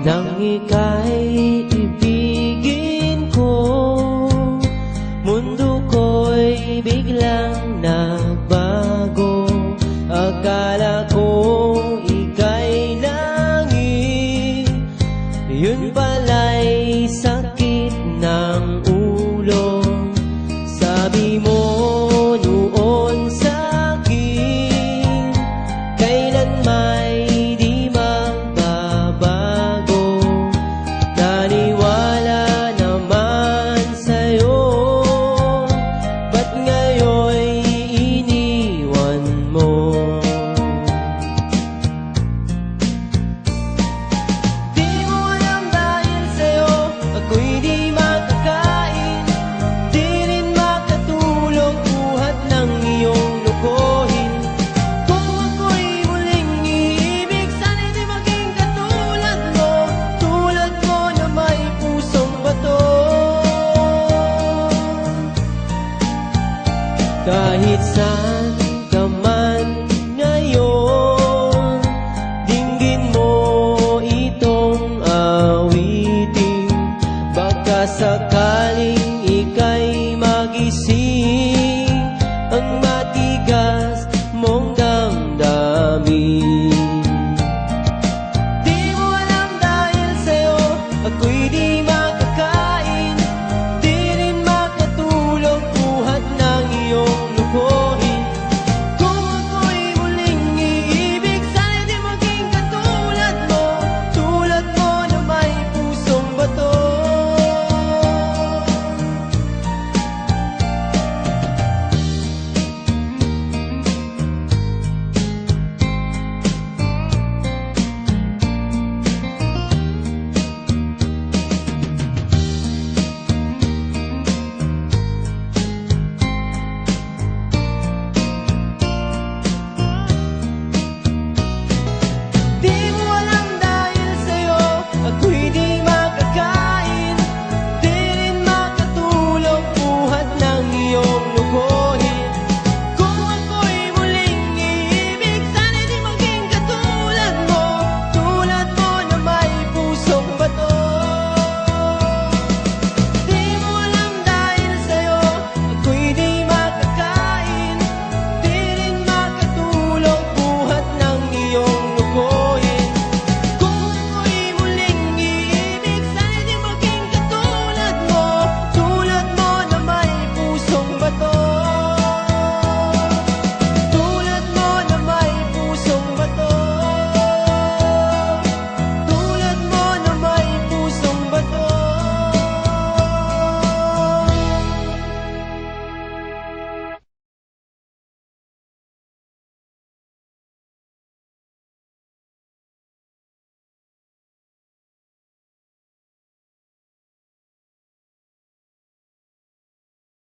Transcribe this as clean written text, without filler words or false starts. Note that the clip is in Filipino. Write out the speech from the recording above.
Nang ika'y ibigin ko, mundo ko'y biglang nagbago. Akala ko ika'y langit, yun pala'y sakit ng ulo. Sabi mo noon sa'kin, kailan may di magbabago. Naniwala naman sa'yo, ba't ngayon'y iniwan mo? Di mo alam dahil sa'yo ako'y di makakain, di rin makatulog buhat ng iyong lokohin. Kung ako'y muling iibig, sana'y di maging katulad mo, tulad mo na may pusong bato. Kahit saan ka man ngayon, dinggin mo itong awitin. Baka sakaling ika'y